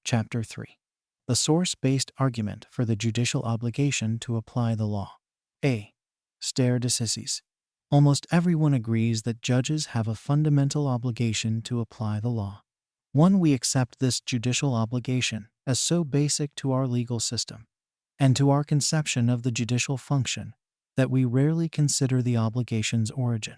Chapter 3. The source-based argument for the judicial obligation to apply the law. A. Stare decisis. Almost everyone agrees that judges have a fundamental obligation to apply the law. One, we accept this judicial obligation as so basic to our legal system and to our conception of the judicial function that we rarely consider the obligation's origin.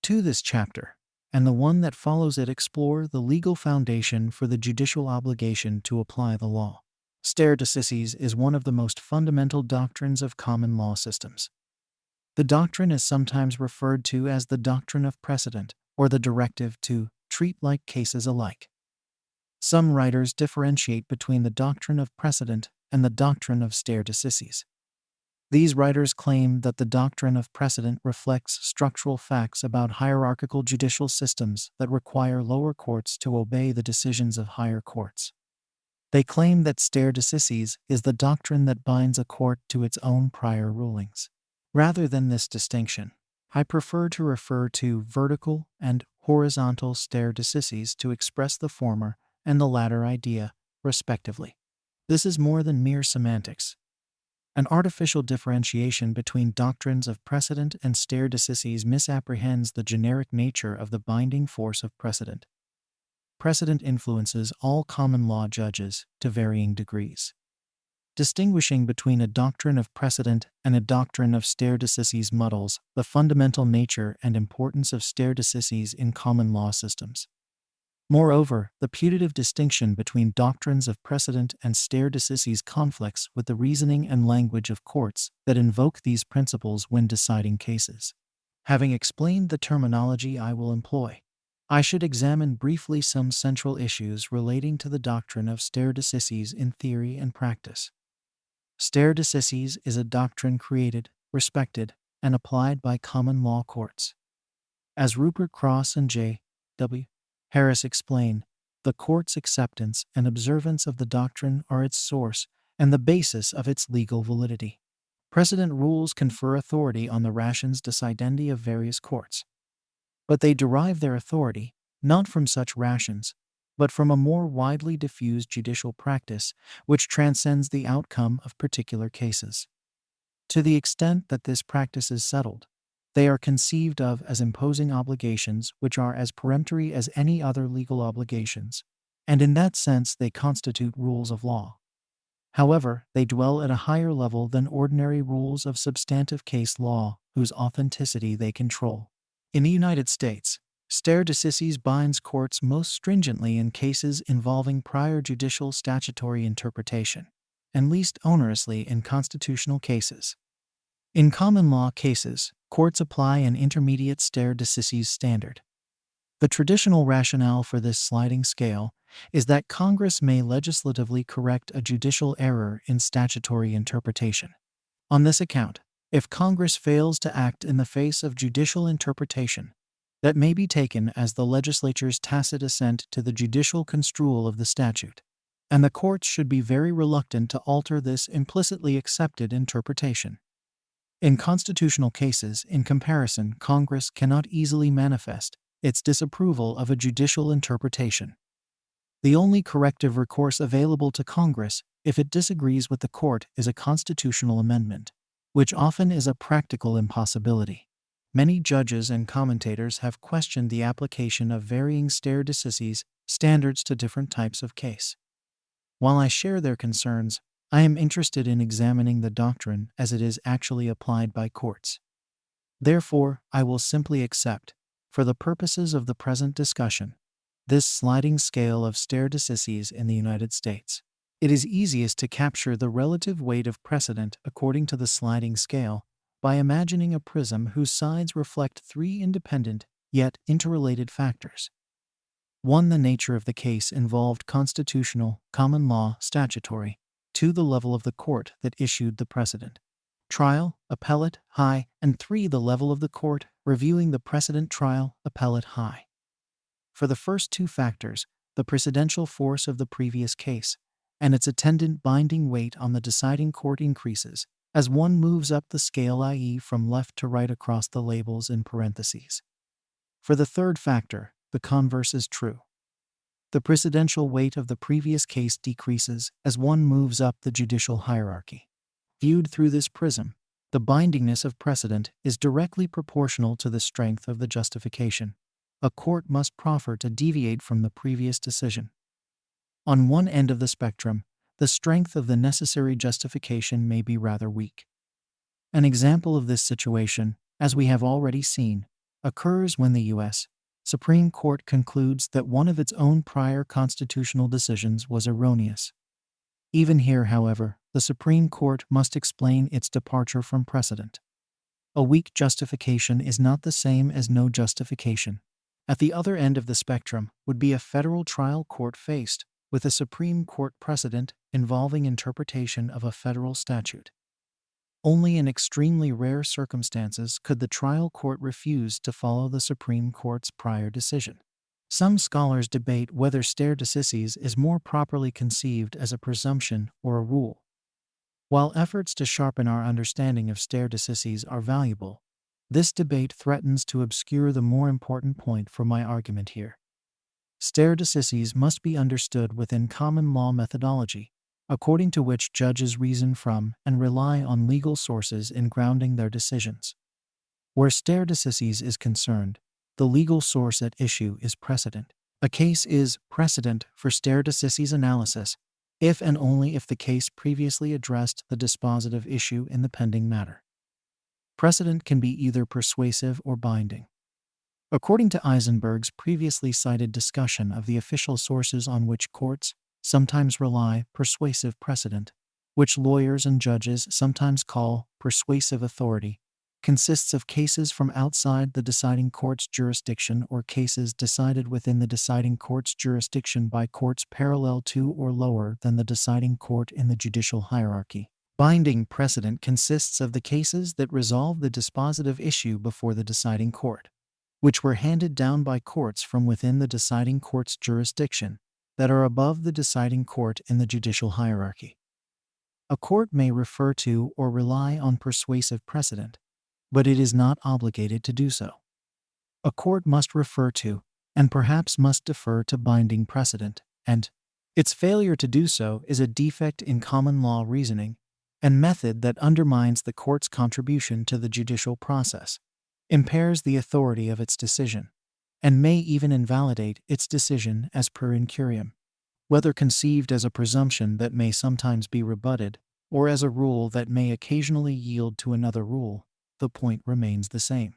To this chapter, and the one that follows it, explore the legal foundation for the judicial obligation to apply the law. Stare decisis is one of the most fundamental doctrines of common law systems. The doctrine is sometimes referred to as the doctrine of precedent or the directive to treat like cases alike. Some writers differentiate between the doctrine of precedent and the doctrine of stare decisis. These writers claim that the doctrine of precedent reflects structural facts about hierarchical judicial systems that require lower courts to obey the decisions of higher courts. They claim that stare decisis is the doctrine that binds a court to its own prior rulings. Rather than this distinction, I prefer to refer to vertical and horizontal stare decisis to express the former and the latter idea, respectively. This is more than mere semantics. An artificial differentiation between doctrines of precedent and stare decisis misapprehends the generic nature of the binding force of precedent. Precedent influences all common law judges to varying degrees. Distinguishing between a doctrine of precedent and a doctrine of stare decisis muddles the fundamental nature and importance of stare decisis in common law systems. Moreover, the putative distinction between doctrines of precedent and stare decisis conflicts with the reasoning and language of courts that invoke these principles when deciding cases. Having explained the terminology I will employ, I should examine briefly some central issues relating to the doctrine of stare decisis in theory and practice. Stare decisis is a doctrine created, respected, and applied by common law courts. As Rupert Cross and J. W. Harris explain, the court's acceptance and observance of the doctrine are its source and the basis of its legal validity. Precedent rules confer authority on the rations decidendi of various courts. But they derive their authority not from such rations, but from a more widely diffused judicial practice which transcends the outcome of particular cases. To the extent that this practice is settled, they are conceived of as imposing obligations which are as peremptory as any other legal obligations, and in that sense they constitute rules of law. However, they dwell at a higher level than ordinary rules of substantive case law, whose authenticity they control. In the United States, stare decisis binds courts most stringently in cases involving prior judicial statutory interpretation, and least onerously in constitutional cases. In common law cases, courts apply an intermediate stare decisis standard. The traditional rationale for this sliding scale is that Congress may legislatively correct a judicial error in statutory interpretation. On this account, if Congress fails to act in the face of judicial interpretation, that may be taken as the legislature's tacit assent to the judicial construal of the statute, and the courts should be very reluctant to alter this implicitly accepted interpretation. In constitutional cases, in comparison, Congress cannot easily manifest its disapproval of a judicial interpretation. The only corrective recourse available to Congress, if it disagrees with the court, is a constitutional amendment, which often is a practical impossibility. Many judges and commentators have questioned the application of varying stare decisis standards to different types of case. While I share their concerns, I am interested in examining the doctrine as it is actually applied by courts. Therefore, I will simply accept, for the purposes of the present discussion, this sliding scale of stare decisis in the United States. It is easiest to capture the relative weight of precedent according to the sliding scale by imagining a prism whose sides reflect three independent, yet interrelated factors. 1. The nature of the case involved constitutional, common law, statutory. 2. The level of the court that issued the precedent. Trial, appellate, high, and 3. The level of the court reviewing the precedent, trial, appellate, high. For the first two factors, the precedential force of the previous case and its attendant binding weight on the deciding court increases as one moves up the scale, i.e., from left to right across the labels in parentheses. For the third factor, the converse is true. The precedential weight of the previous case decreases as one moves up the judicial hierarchy. Viewed through this prism, the bindingness of precedent is directly proportional to the strength of the justification a court must proffer to deviate from the previous decision. On one end of the spectrum, the strength of the necessary justification may be rather weak. An example of this situation, as we have already seen, occurs when the U.S. Supreme Court concludes that one of its own prior constitutional decisions was erroneous. Even here, however, the Supreme Court must explain its departure from precedent. A weak justification is not the same as no justification. At the other end of the spectrum would be a federal trial court faced with a Supreme Court precedent involving interpretation of a federal statute. Only in extremely rare circumstances could the trial court refuse to follow the Supreme Court's prior decision. Some scholars debate whether stare decisis is more properly conceived as a presumption or a rule. While efforts to sharpen our understanding of stare decisis are valuable, this debate threatens to obscure the more important point for my argument here. Stare decisis must be understood within common law methodology, according to which judges reason from and rely on legal sources in grounding their decisions. Where stare decisis is concerned, the legal source at issue is precedent. A case is precedent for stare decisis analysis if and only if the case previously addressed the dispositive issue in the pending matter. Precedent can be either persuasive or binding. According to Eisenberg's previously cited discussion of the official sources on which courts sometimes rely, persuasive precedent, which lawyers and judges sometimes call persuasive authority, consists of cases from outside the deciding court's jurisdiction or cases decided within the deciding court's jurisdiction by courts parallel to or lower than the deciding court in the judicial hierarchy. Binding precedent consists of the cases that resolve the dispositive issue before the deciding court, which were handed down by courts from within the deciding court's jurisdiction that are above the deciding court in the judicial hierarchy. A court may refer to or rely on persuasive precedent, but it is not obligated to do so. A court must refer to, and perhaps must defer to binding precedent, and its failure to do so is a defect in common law reasoning and method that undermines the court's contribution to the judicial process, impairs the authority of its decision, and may even invalidate its decision as per incuriam. Whether conceived as a presumption that may sometimes be rebutted, or as a rule that may occasionally yield to another rule, the point remains the same.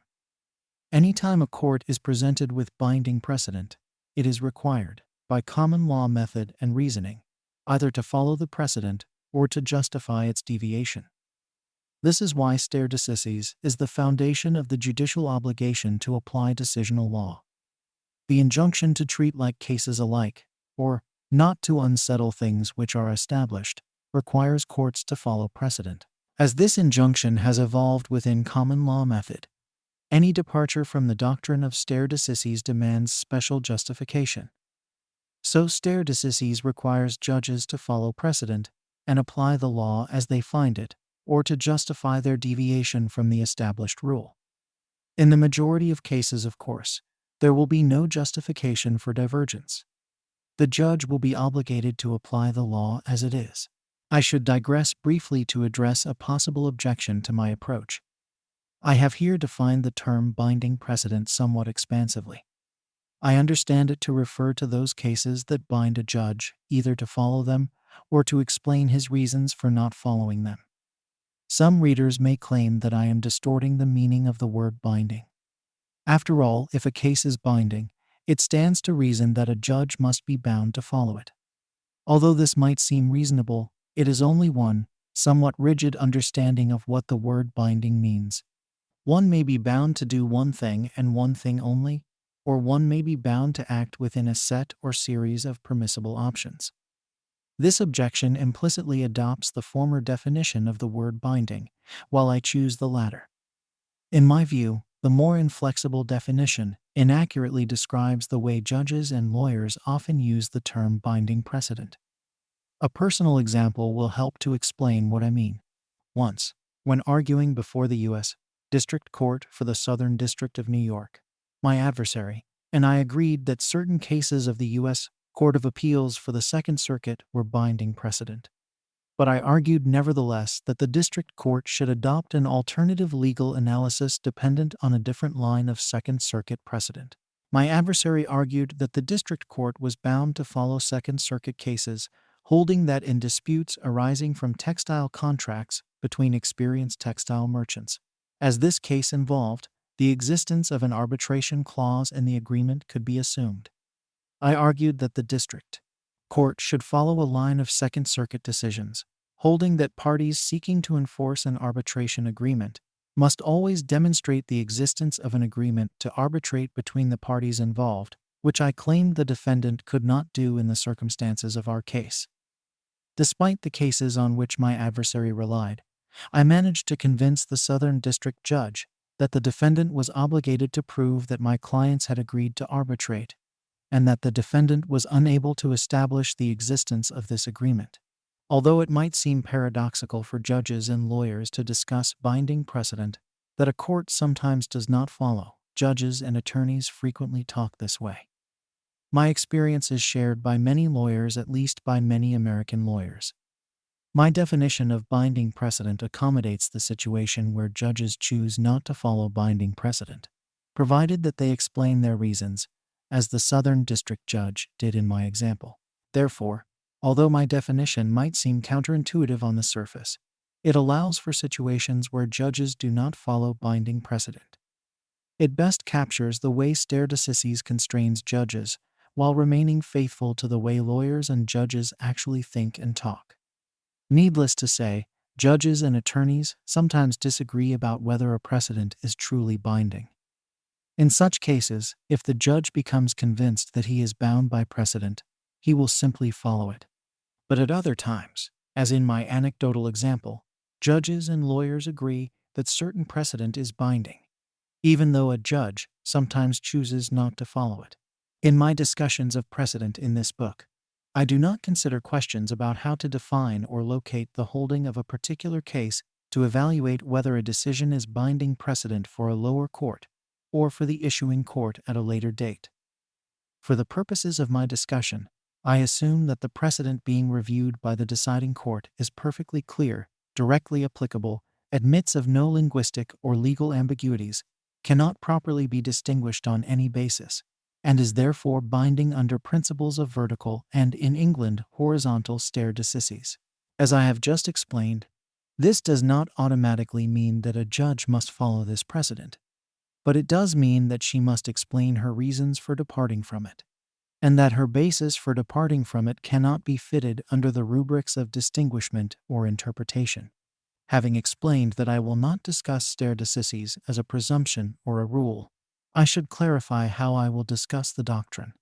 Anytime a court is presented with binding precedent, it is required, by common law method and reasoning, either to follow the precedent or to justify its deviation. This is why stare decisis is the foundation of the judicial obligation to apply decisional law. The injunction to treat like cases alike, or not to unsettle things which are established, requires courts to follow precedent. As this injunction has evolved within common law method, any departure from the doctrine of stare decisis demands special justification. So stare decisis requires judges to follow precedent and apply the law as they find it, or to justify their deviation from the established rule. In the majority of cases, of course, there will be no justification for divergence. The judge will be obligated to apply the law as it is. I should digress briefly to address a possible objection to my approach. I have here defined the term binding precedent somewhat expansively. I understand it to refer to those cases that bind a judge either to follow them or to explain his reasons for not following them. Some readers may claim that I am distorting the meaning of the word binding. After all, if a case is binding, it stands to reason that a judge must be bound to follow it. Although this might seem reasonable, it is only one, somewhat rigid understanding of what the word binding means. One may be bound to do one thing and one thing only, or one may be bound to act within a set or series of permissible options. This objection implicitly adopts the former definition of the word binding, while I choose the latter. In my view, the more inflexible definition inaccurately describes the way judges and lawyers often use the term binding precedent. A personal example will help to explain what I mean. Once, when arguing before the U.S. District Court for the Southern District of New York, my adversary and I agreed that certain cases of the U.S. Court of Appeals for the Second Circuit were binding precedent. But I argued nevertheless that the district court should adopt an alternative legal analysis dependent on a different line of Second Circuit precedent. My adversary argued that the district court was bound to follow Second Circuit cases, holding that in disputes arising from textile contracts between experienced textile merchants, as this case involved, the existence of an arbitration clause in the agreement could be assumed. I argued that the district court should follow a line of Second Circuit decisions, holding that parties seeking to enforce an arbitration agreement must always demonstrate the existence of an agreement to arbitrate between the parties involved, which I claimed the defendant could not do in the circumstances of our case. Despite the cases on which my adversary relied, I managed to convince the Southern District Judge that the defendant was obligated to prove that my clients had agreed to arbitrate, and that the defendant was unable to establish the existence of this agreement. Although it might seem paradoxical for judges and lawyers to discuss binding precedent that a court sometimes does not follow, judges and attorneys frequently talk this way. My experience is shared by many lawyers, at least by many American lawyers. My definition of binding precedent accommodates the situation where judges choose not to follow binding precedent, provided that they explain their reasons, as the Southern District Judge did in my example. Therefore, although my definition might seem counterintuitive on the surface, it allows for situations where judges do not follow binding precedent. It best captures the way stare decisis constrains judges while remaining faithful to the way lawyers and judges actually think and talk. Needless to say, judges and attorneys sometimes disagree about whether a precedent is truly binding. In such cases, if the judge becomes convinced that he is bound by precedent, he will simply follow it. But at other times, as in my anecdotal example, judges and lawyers agree that certain precedent is binding, even though a judge sometimes chooses not to follow it. In my discussions of precedent in this book, I do not consider questions about how to define or locate the holding of a particular case to evaluate whether a decision is binding precedent for a lower court or for the issuing court at a later date. For the purposes of my discussion, I assume that the precedent being reviewed by the deciding court is perfectly clear, directly applicable, admits of no linguistic or legal ambiguities, cannot properly be distinguished on any basis, and is therefore binding under principles of vertical and, in England, horizontal stare decisis. As I have just explained, this does not automatically mean that a judge must follow this precedent, but it does mean that she must explain her reasons for departing from it, and that her basis for departing from it cannot be fitted under the rubrics of distinguishment or interpretation. Having explained that I will not discuss stare decisis as a presumption or a rule, I should clarify how I will discuss the doctrine.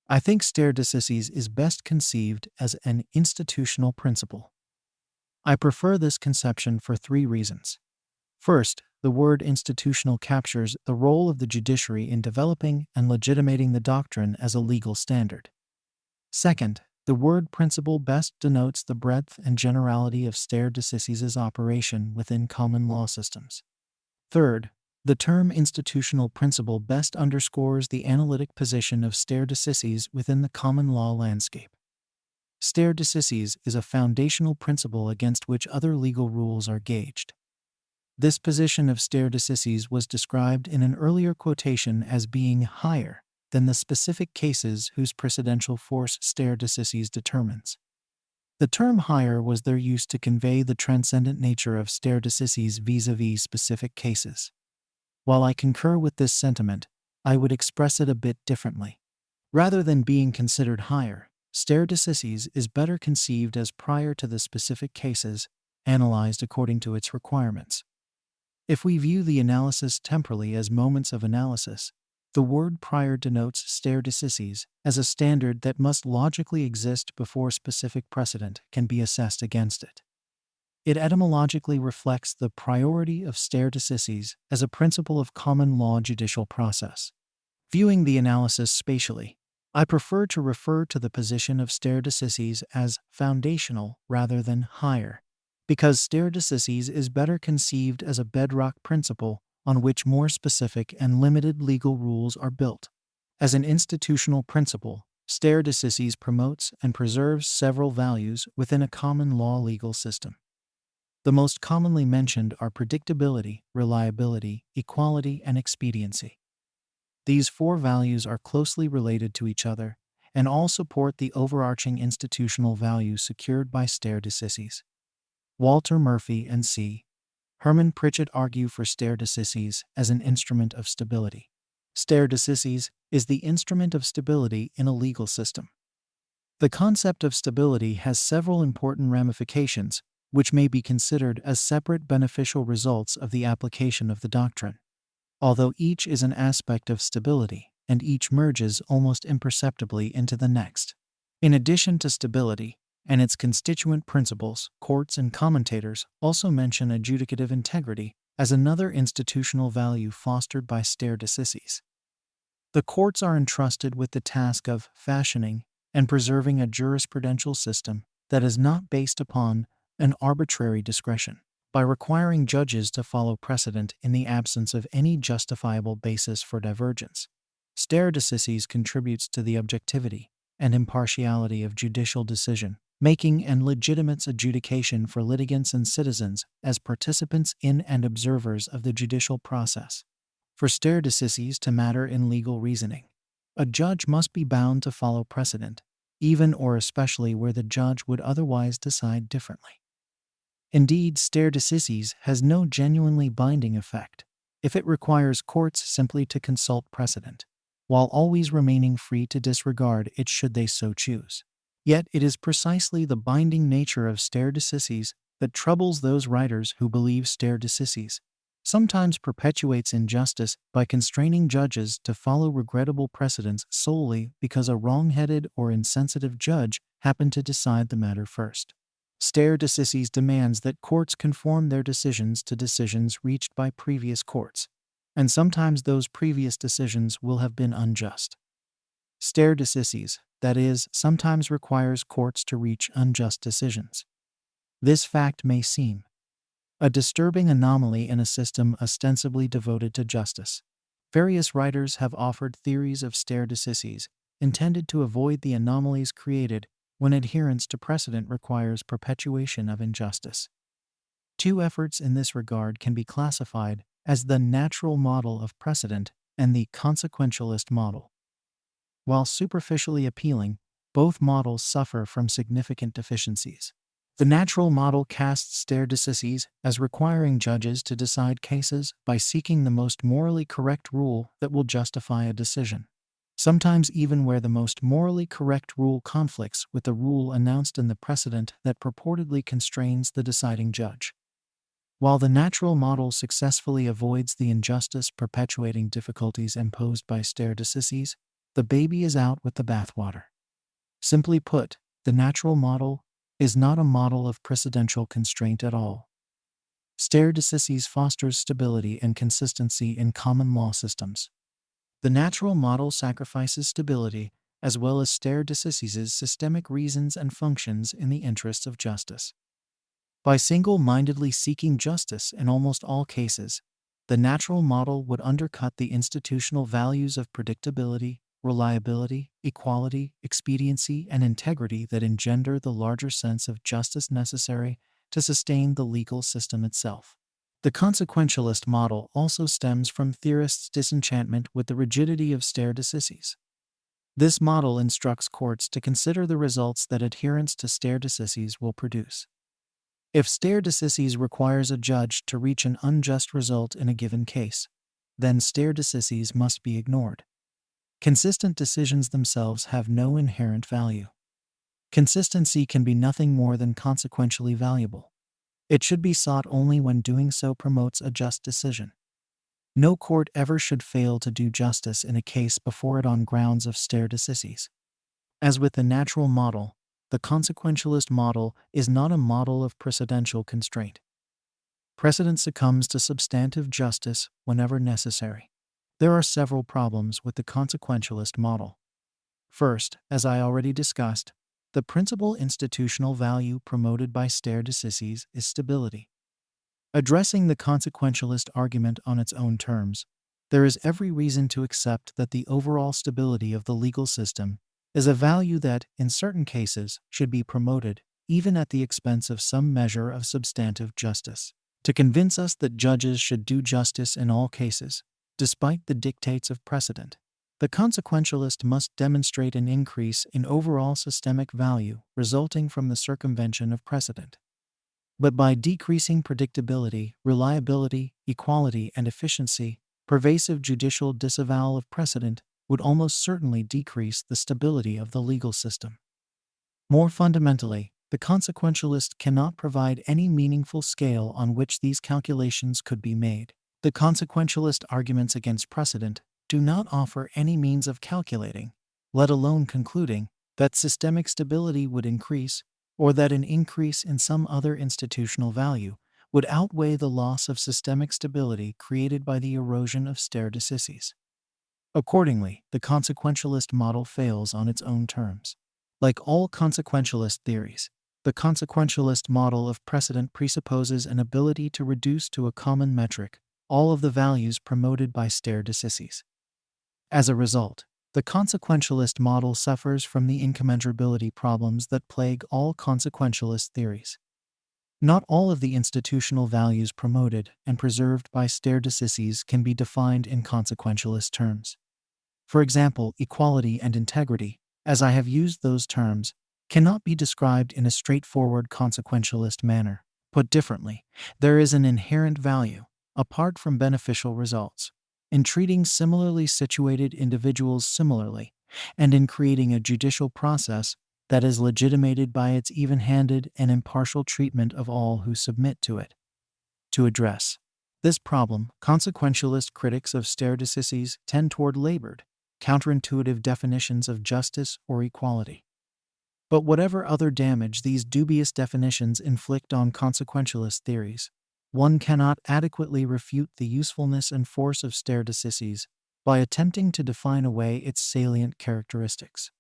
I think stare decisis is best conceived as an institutional principle. I prefer this conception for 3 reasons. First, the word institutional captures the role of the judiciary in developing and legitimating the doctrine as a legal standard. Second, the word principle best denotes the breadth and generality of stare decisis' operation within common law systems. Third, the term institutional principle best underscores the analytic position of stare decisis within the common law landscape. Stare decisis is a foundational principle against which other legal rules are gauged. This position of stare decisis was described in an earlier quotation as being higher than the specific cases whose precedential force stare decisis determines. The term higher was their use to convey the transcendent nature of stare decisis vis-a-vis specific cases. While I concur with this sentiment, I would express it a bit differently. Rather than being considered higher, stare decisis is better conceived as prior to the specific cases, analyzed according to its requirements. If we view the analysis temporally as moments of analysis, the word prior denotes stare decisis as a standard that must logically exist before specific precedent can be assessed against it. It etymologically reflects the priority of stare decisis as a principle of common law judicial process. Viewing the analysis spatially, I prefer to refer to the position of stare decisis as foundational rather than higher, because stare decisis is better conceived as a bedrock principle on which more specific and limited legal rules are built. As an institutional principle, Stare decisis promotes and preserves several values within a common law legal system. The most commonly mentioned are predictability, reliability, equality, and expediency. These four values are closely related to each other and all support the overarching institutional values secured by stare decisis. Walter Murphy and C. Herman Pritchett argue for stare decisis as an instrument of stability. Stare decisis is the instrument of stability in a legal system. The concept of stability has several important ramifications, which may be considered as separate beneficial results of the application of the doctrine. Although each is an aspect of stability, and each merges almost imperceptibly into the next. In addition to stability and its constituent principles, courts and commentators also mention adjudicative integrity as another institutional value fostered by stare decisis. The courts are entrusted with the task of fashioning and preserving a jurisprudential system that is not based upon an arbitrary discretion, by requiring judges to follow precedent in the absence of any justifiable basis for divergence. Stare decisis contributes to the objectivity and impartiality of judicial decision making and legitimate adjudication for litigants and citizens as participants in and observers of the judicial process. For stare decisis to matter in legal reasoning, a judge must be bound to follow precedent, even or especially where the judge would otherwise decide differently. Indeed, stare decisis has no genuinely binding effect if it requires courts simply to consult precedent, while always remaining free to disregard it should they so choose. Yet it is precisely the binding nature of stare decisis that troubles those writers who believe stare decisis sometimes perpetuates injustice by constraining judges to follow regrettable precedents solely because a wrong-headed or insensitive judge happened to decide the matter first. Stare decisis demands that courts conform their decisions to decisions reached by previous courts, and sometimes those previous decisions will have been unjust. Stare decisis, that is, sometimes requires courts to reach unjust decisions. This fact may seem a disturbing anomaly in a system ostensibly devoted to justice. Various writers have offered theories of stare decisis intended to avoid the anomalies created when adherence to precedent requires perpetuation of injustice. Two efforts in this regard can be classified as the natural model of precedent and the consequentialist model. While superficially appealing, both models suffer from significant deficiencies. The natural model casts stare decisis as requiring judges to decide cases by seeking the most morally correct rule that will justify a decision, sometimes even where the most morally correct rule conflicts with the rule announced in the precedent that purportedly constrains the deciding judge. While the natural model successfully avoids the injustice-perpetuating difficulties imposed by stare decisis, the baby is out with the bathwater. Simply put, the natural model is not a model of precedential constraint at all. Stare decisis fosters stability and consistency in common law systems. The natural model sacrifices stability, as well as stare decisis's systemic reasons and functions in the interests of justice. By single-mindedly seeking justice in almost all cases, the natural model would undercut the institutional values of predictability, reliability, equality, expediency, and integrity that engender the larger sense of justice necessary to sustain the legal system itself. The consequentialist model also stems from theorists' disenchantment with the rigidity of stare decisis. This model instructs courts to consider the results that adherence to stare decisis will produce. If stare decisis requires a judge to reach an unjust result in a given case, then stare decisis must be ignored. Consistent decisions themselves have no inherent value. Consistency can be nothing more than consequentially valuable. It should be sought only when doing so promotes a just decision. No court ever should fail to do justice in a case before it on grounds of stare decisis. As with the natural model, the consequentialist model is not a model of precedential constraint. Precedent succumbs to substantive justice whenever necessary. There are several problems with the consequentialist model. First, as I already discussed, the principal institutional value promoted by stare decisis is stability. Addressing the consequentialist argument on its own terms, there is every reason to accept that the overall stability of the legal system is a value that, in certain cases, should be promoted, even at the expense of some measure of substantive justice. To convince us that judges should do justice in all cases, despite the dictates of precedent, the consequentialist must demonstrate an increase in overall systemic value resulting from the circumvention of precedent. But by decreasing predictability, reliability, equality, and efficiency, pervasive judicial disavowal of precedent would almost certainly decrease the stability of the legal system. More fundamentally, the consequentialist cannot provide any meaningful scale on which these calculations could be made. The consequentialist arguments against precedent do not offer any means of calculating, let alone concluding, that systemic stability would increase, or that an increase in some other institutional value would outweigh the loss of systemic stability created by the erosion of stare decisis. Accordingly, the consequentialist model fails on its own terms. Like all consequentialist theories, the consequentialist model of precedent presupposes an ability to reduce to a common metric all of the values promoted by stare decisis. As a result, the consequentialist model suffers from the incommensurability problems that plague all consequentialist theories. Not all of the institutional values promoted and preserved by stare decisis can be defined in consequentialist terms. For example, equality and integrity, as I have used those terms, cannot be described in a straightforward consequentialist manner. Put differently, there is an inherent value, apart from beneficial results, in treating similarly situated individuals similarly, and in creating a judicial process that is legitimated by its even-handed and impartial treatment of all who submit to it. To address this problem, consequentialist critics of stare decisis tend toward labored, counterintuitive definitions of justice or equality. But whatever other damage these dubious definitions inflict on consequentialist theories, one cannot adequately refute the usefulness and force of stare decisis by attempting to define away its salient characteristics.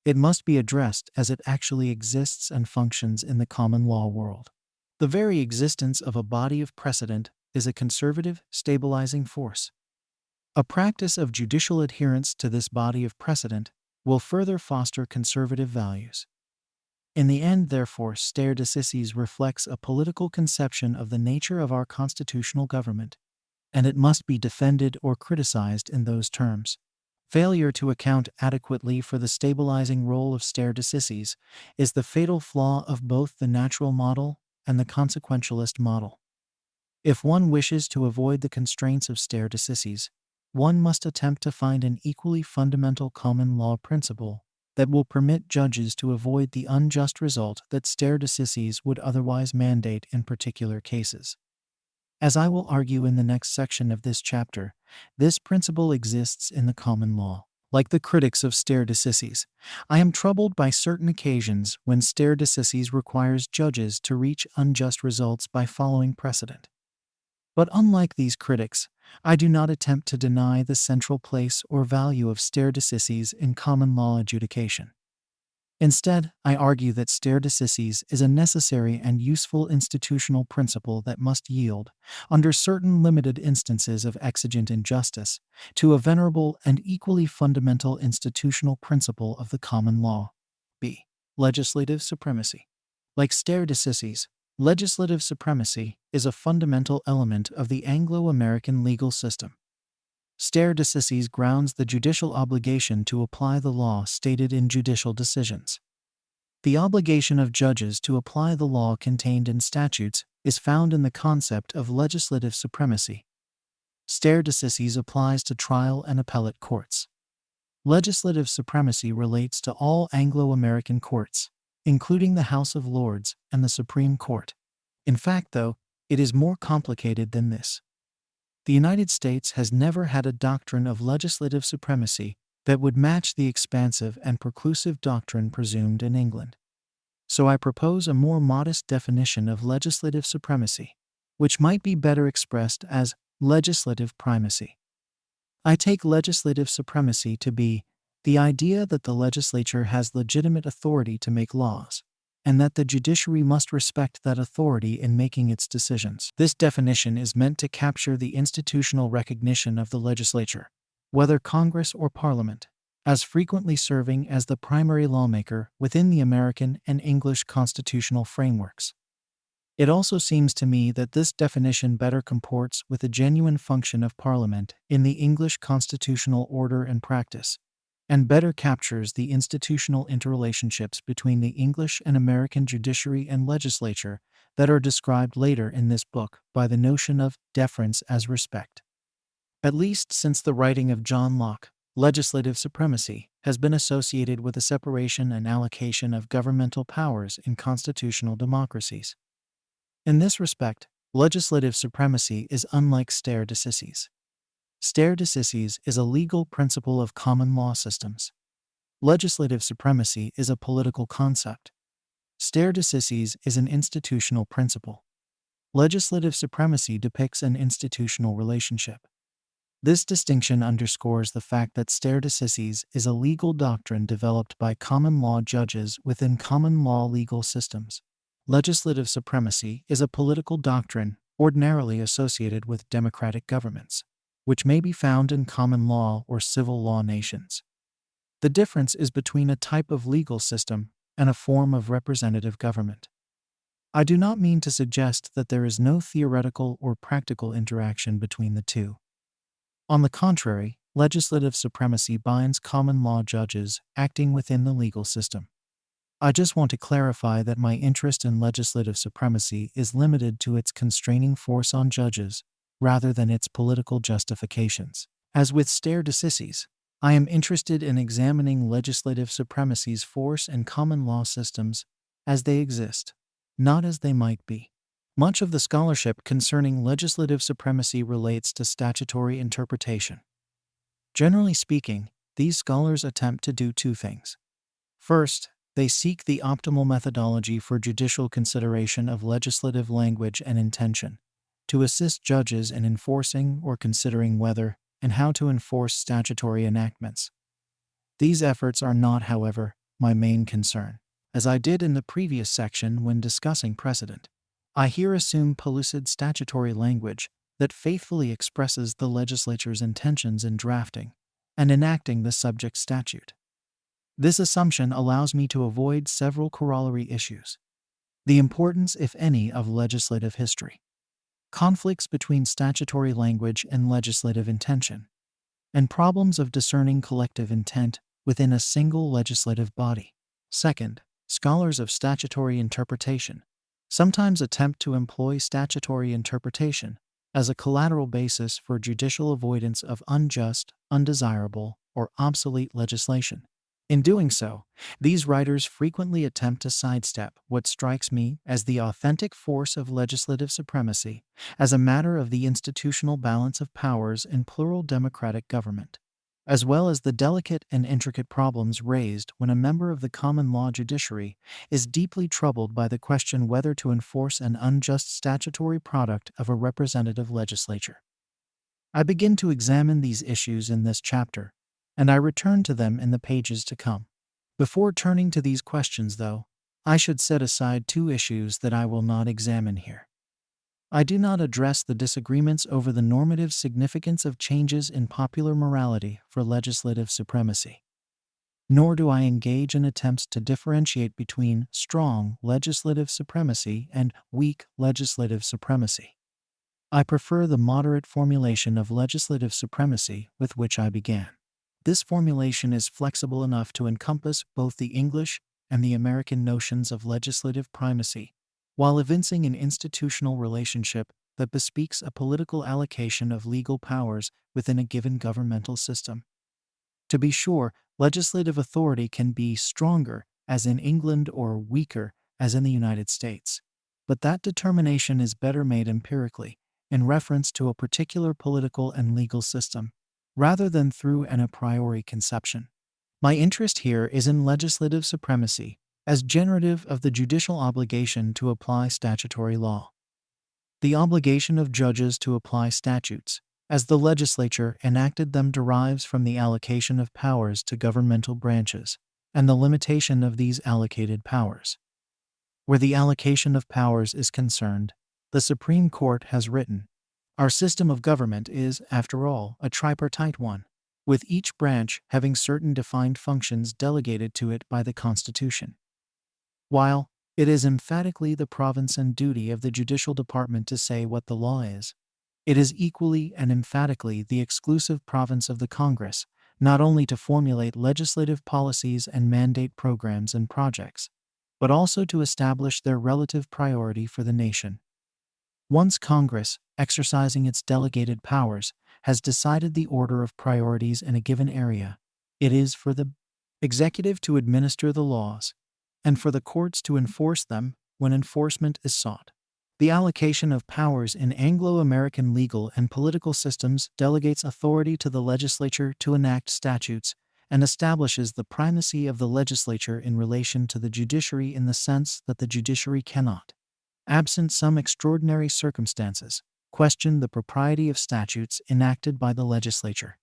It must be addressed as it actually exists and functions in the common law world. The very existence of a body of precedent is a conservative, stabilizing force. A practice of judicial adherence to this body of precedent will further foster conservative values. In the end, therefore, stare decisis reflects a political conception of the nature of our constitutional government, and it must be defended or criticized in those terms. Failure to account adequately for the stabilizing role of stare decisis is the fatal flaw of both the natural model and the consequentialist model. If one wishes to avoid the constraints of stare decisis, one must attempt to find an equally fundamental common law principle that will permit judges to avoid the unjust result that stare decisis would otherwise mandate in particular cases. As I will argue in the next section of this chapter, this principle exists in the common law. Like the critics of stare decisis, I am troubled by certain occasions when stare decisis requires judges to reach unjust results by following precedent. But unlike these critics, I do not attempt to deny the central place or value of stare decisis in common law adjudication. Instead, I argue that stare decisis is a necessary and useful institutional principle that must yield, under certain limited instances of exigent injustice, to a venerable and equally fundamental institutional principle of the common law. B. Legislative supremacy. Like stare decisis, legislative supremacy is a fundamental element of the Anglo-American legal system. Stare decisis grounds the judicial obligation to apply the law stated in judicial decisions. The obligation of judges to apply the law contained in statutes is found in the concept of legislative supremacy. Stare decisis applies to trial and appellate courts. Legislative supremacy relates to all Anglo-American courts, including the House of Lords and the Supreme Court. In fact, though, it is more complicated than this. The United States has never had a doctrine of legislative supremacy that would match the expansive and preclusive doctrine presumed in England. So I propose a more modest definition of legislative supremacy, which might be better expressed as legislative primacy. I take legislative supremacy to be the idea that the legislature has legitimate authority to make laws, and that the judiciary must respect that authority in making its decisions. This definition is meant to capture the institutional recognition of the legislature, whether Congress or Parliament, as frequently serving as the primary lawmaker within the American and English constitutional frameworks. It also seems to me that this definition better comports with the genuine function of Parliament in the English constitutional order and practice, and better captures the institutional interrelationships between the English and American judiciary and legislature that are described later in this book by the notion of deference as respect. At least since the writing of John Locke, legislative supremacy has been associated with the separation and allocation of governmental powers in constitutional democracies. In this respect, legislative supremacy is unlike stare decisis. Stare decisis is a legal principle of common law systems. Legislative supremacy is a political concept. Stare decisis is an institutional principle. Legislative supremacy depicts an institutional relationship. This distinction underscores the fact that stare decisis is a legal doctrine developed by common law judges within common law legal systems. Legislative supremacy is a political doctrine ordinarily associated with democratic governments, which may be found in common law or civil law nations. The difference is between a type of legal system and a form of representative government. I do not mean to suggest that there is no theoretical or practical interaction between the two. On the contrary, legislative supremacy binds common law judges acting within the legal system. I just want to clarify that my interest in legislative supremacy is limited to its constraining force on judges, rather than its political justifications. As with stare decisis, I am interested in examining legislative supremacy's force in common law systems as they exist, not as they might be. Much of the scholarship concerning legislative supremacy relates to statutory interpretation. Generally speaking, these scholars attempt to do two things. First, they seek the optimal methodology for judicial consideration of legislative language and intention, to assist judges in enforcing or considering whether and how to enforce statutory enactments. These efforts are not, however, my main concern. As I did in the previous section when discussing precedent, I here assume pellucid statutory language that faithfully expresses the legislature's intentions in drafting and enacting the subject statute. This assumption allows me to avoid several corollary issues. The importance, if any, of legislative history, conflicts between statutory language and legislative intention, and problems of discerning collective intent within a single legislative body. Second, scholars of statutory interpretation sometimes attempt to employ statutory interpretation as a collateral basis for judicial avoidance of unjust, undesirable, or obsolete legislation. In doing so, these writers frequently attempt to sidestep what strikes me as the authentic force of legislative supremacy as a matter of the institutional balance of powers in plural democratic government, as well as the delicate and intricate problems raised when a member of the common law judiciary is deeply troubled by the question whether to enforce an unjust statutory product of a representative legislature. I begin to examine these issues in this chapter, and I return to them in the pages to come. Before turning to these questions, though, I should set aside two issues that I will not examine here. I do not address the disagreements over the normative significance of changes in popular morality for legislative supremacy. Nor do I engage in attempts to differentiate between strong legislative supremacy and weak legislative supremacy. I prefer the moderate formulation of legislative supremacy with which I began. This formulation is flexible enough to encompass both the English and the American notions of legislative primacy, while evincing an institutional relationship that bespeaks a political allocation of legal powers within a given governmental system. To be sure, legislative authority can be stronger, as in England, or weaker, as in the United States, but that determination is better made empirically, in reference to a particular political and legal system, rather than through an a priori conception. My interest here is in legislative supremacy as generative of the judicial obligation to apply statutory law. The obligation of judges to apply statutes, as the legislature enacted them, derives from the allocation of powers to governmental branches, and the limitation of these allocated powers. Where the allocation of powers is concerned, the Supreme Court has written, "Our system of government is, after all, a tripartite one. with each branch having certain defined functions delegated to it by the Constitution. While it is emphatically the province and duty of the judicial department to say what the law is, it is equally and emphatically the exclusive province of the Congress, not only to formulate legislative policies and mandate programs and projects, but also to establish their relative priority for the nation. Once Congress, exercising its delegated powers, has decided the order of priorities in a given area, it is for the executive to administer the laws, and for the courts to enforce them when enforcement is sought. The allocation of powers in Anglo-American legal and political systems delegates authority to the legislature to enact statutes and establishes the primacy of the legislature in relation to the judiciary in the sense that the judiciary cannot, absent some extraordinary circumstances, question the propriety of statutes enacted by the legislature.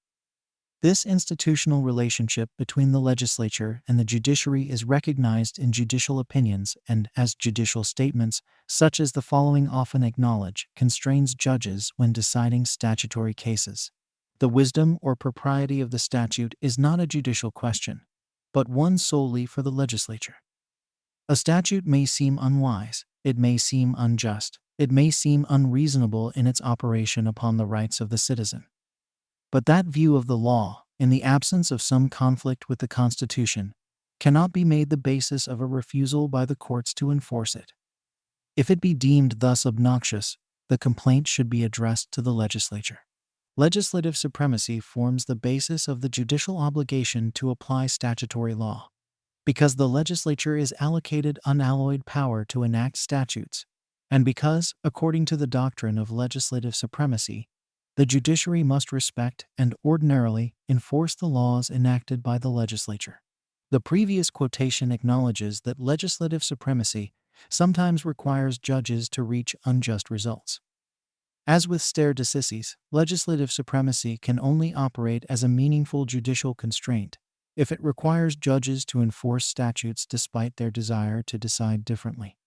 This institutional relationship between the legislature and the judiciary is recognized in judicial opinions and as judicial statements, such as the following often acknowledge, constrains judges when deciding statutory cases. The wisdom or propriety of the statute is not a judicial question, but one solely for the legislature. A statute may seem unwise, it may seem unjust, it may seem unreasonable in its operation upon the rights of the citizen. But that view of the law, in the absence of some conflict with the Constitution, cannot be made the basis of a refusal by the courts to enforce it. If it be deemed thus obnoxious, the complaint should be addressed to the legislature. Legislative supremacy forms the basis of the judicial obligation to apply statutory law. Because the legislature is allocated unalloyed power to enact statutes, and because, according to the doctrine of legislative supremacy, the judiciary must respect and ordinarily enforce the laws enacted by the legislature. The previous quotation acknowledges that legislative supremacy sometimes requires judges to reach unjust results. As with stare decisis, legislative supremacy can only operate as a meaningful judicial constraint if it requires judges to enforce statutes despite their desire to decide differently.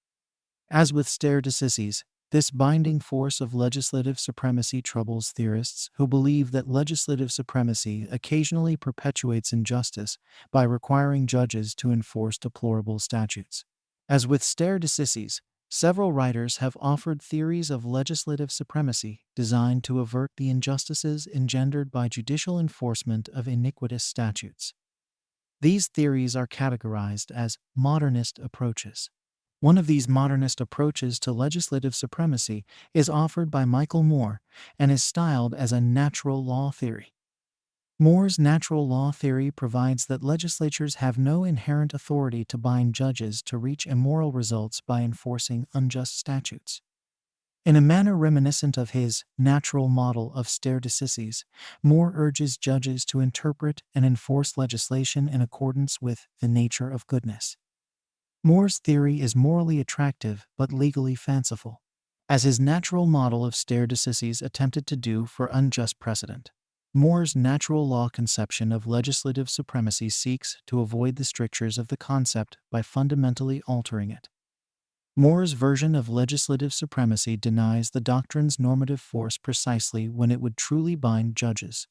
As with stare decisis, this binding force of legislative supremacy troubles theorists who believe that legislative supremacy occasionally perpetuates injustice by requiring judges to enforce deplorable statutes. As with stare decisis, several writers have offered theories of legislative supremacy designed to avert the injustices engendered by judicial enforcement of iniquitous statutes. These theories are categorized as modernist approaches. One of these modernist approaches to legislative supremacy is offered by Michael Moore and is styled as a natural law theory. Moore's natural law theory provides that legislatures have no inherent authority to bind judges to reach immoral results by enforcing unjust statutes. In a manner reminiscent of his natural model of stare decisis, Moore urges judges to interpret and enforce legislation in accordance with the nature of goodness. Moore's theory is morally attractive but legally fanciful, as his natural model of stare decisis attempted to do for unjust precedent. Moore's natural law conception of legislative supremacy seeks to avoid the strictures of the concept by fundamentally altering it. Moore's version of legislative supremacy denies the doctrine's normative force precisely when it would truly bind judges.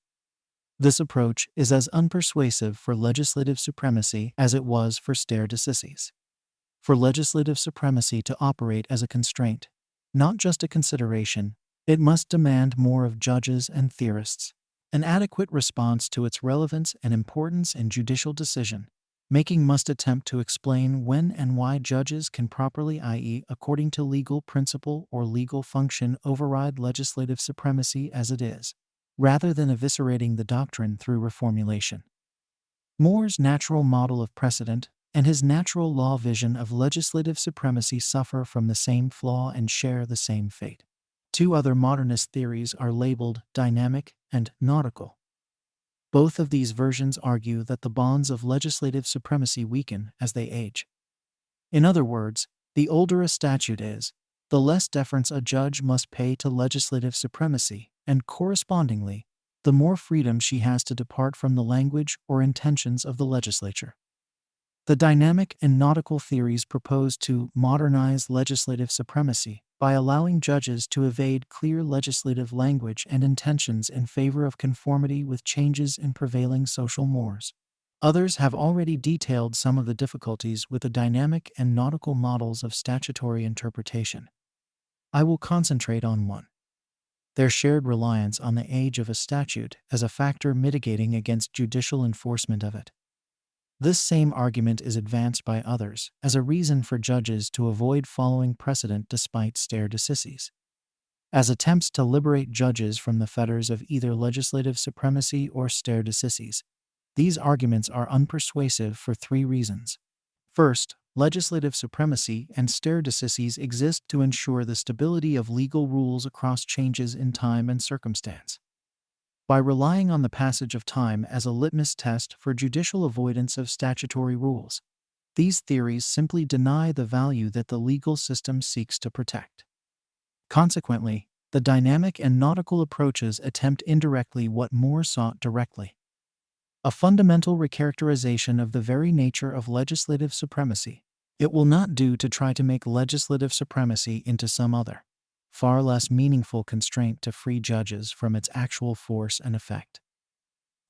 This approach is as unpersuasive for legislative supremacy as it was for stare decisis. For legislative supremacy to operate as a constraint, not just a consideration, it must demand more of judges and theorists. An adequate response to its relevance and importance in judicial decision-making must attempt to explain when and why judges can properly, i.e., according to legal principle or legal function, override legislative supremacy as it is, rather than eviscerating the doctrine through reformulation. Moore's natural model of precedent and his natural law vision of legislative supremacy suffer from the same flaw and share the same fate. Two other modernist theories are labeled dynamic and nautical. Both of these versions argue that the bonds of legislative supremacy weaken as they age. In other words, the older a statute is, the less deference a judge must pay to legislative supremacy, and correspondingly, the more freedom she has to depart from the language or intentions of the legislature. The dynamic and nautical theories propose to modernize legislative supremacy by allowing judges to evade clear legislative language and intentions in favor of conformity with changes in prevailing social mores. Others have already detailed some of the difficulties with the dynamic and nautical models of statutory interpretation. I will concentrate on one: their shared reliance on the age of a statute as a factor mitigating against judicial enforcement of it. This same argument is advanced by others as a reason for judges to avoid following precedent despite stare decisis. As attempts to liberate judges from the fetters of either legislative supremacy or stare decisis, these arguments are unpersuasive for three reasons. First, legislative supremacy and stare decisis exist to ensure the stability of legal rules across changes in time and circumstance. By relying on the passage of time as a litmus test for judicial avoidance of statutory rules, these theories simply deny the value that the legal system seeks to protect. Consequently, the dynamic and nautical approaches attempt indirectly what Moore sought directly: a fundamental recharacterization of the very nature of legislative supremacy. It will not do to try to make legislative supremacy into some other, far less meaningful constraint to free judges from its actual force and effect.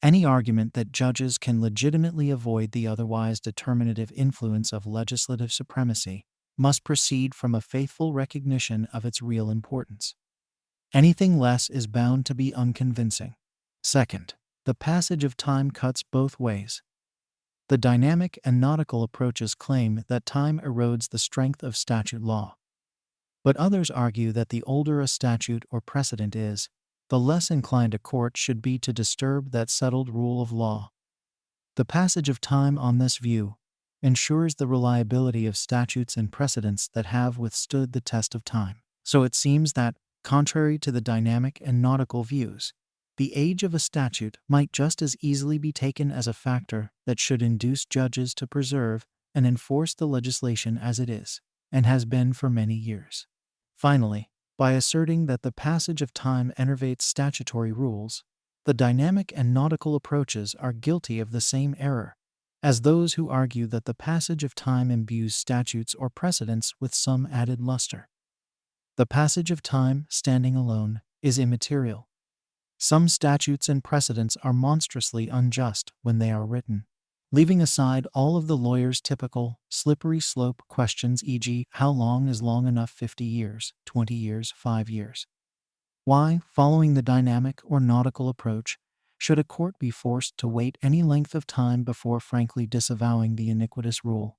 Any argument that judges can legitimately avoid the otherwise determinative influence of legislative supremacy must proceed from a faithful recognition of its real importance. Anything less is bound to be unconvincing. Second, the passage of time cuts both ways. The dynamic and nautical approaches claim that time erodes the strength of statute law. But others argue that the older a statute or precedent is, the less inclined a court should be to disturb that settled rule of law. The passage of time on this view ensures the reliability of statutes and precedents that have withstood the test of time. So it seems that, contrary to the dynamic and nautical views, the age of a statute might just as easily be taken as a factor that should induce judges to preserve and enforce the legislation as it is, and has been for many years. Finally, by asserting that the passage of time enervates statutory rules, the dynamic and nautical approaches are guilty of the same error as those who argue that the passage of time imbues statutes or precedents with some added luster. The passage of time, standing alone, is immaterial. Some statutes and precedents are monstrously unjust when they are written. Leaving aside all of the lawyer's typical, slippery slope questions, e.g., how long is long enough, 50 years, 20 years, 5 years? Why, following the dynamic or nautical approach, should a court be forced to wait any length of time before frankly disavowing the iniquitous rule?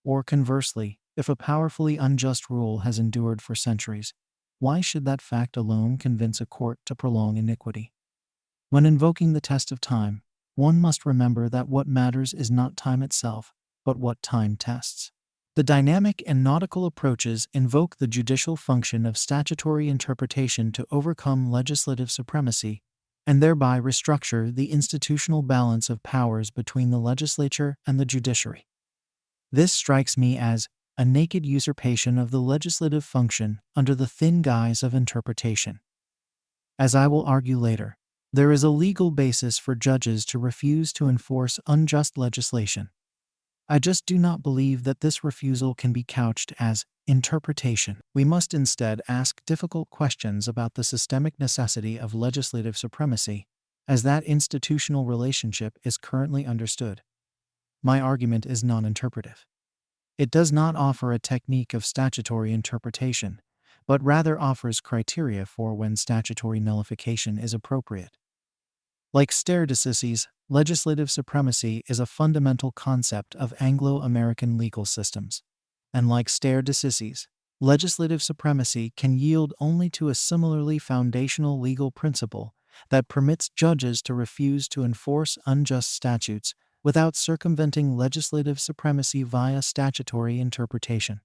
Or conversely, if a powerfully unjust rule has endured for centuries, why should that fact alone convince a court to prolong iniquity? When invoking the test of time, one must remember that what matters is not time itself, but what time tests. The dynamic and nautical approaches invoke the judicial function of statutory interpretation to overcome legislative supremacy, and thereby restructure the institutional balance of powers between the legislature and the judiciary. This strikes me as a naked usurpation of the legislative function under the thin guise of interpretation. As I will argue later, there is a legal basis for judges to refuse to enforce unjust legislation. I just do not believe that this refusal can be couched as interpretation. We must instead ask difficult questions about the systemic necessity of legislative supremacy, as that institutional relationship is currently understood. My argument is non-interpretive. It does not offer a technique of statutory interpretation, but rather offers criteria for when statutory nullification is appropriate. Like stare decisis, legislative supremacy is a fundamental concept of Anglo-American legal systems. And like stare decisis, legislative supremacy can yield only to a similarly foundational legal principle that permits judges to refuse to enforce unjust statutes without circumventing legislative supremacy via statutory interpretation.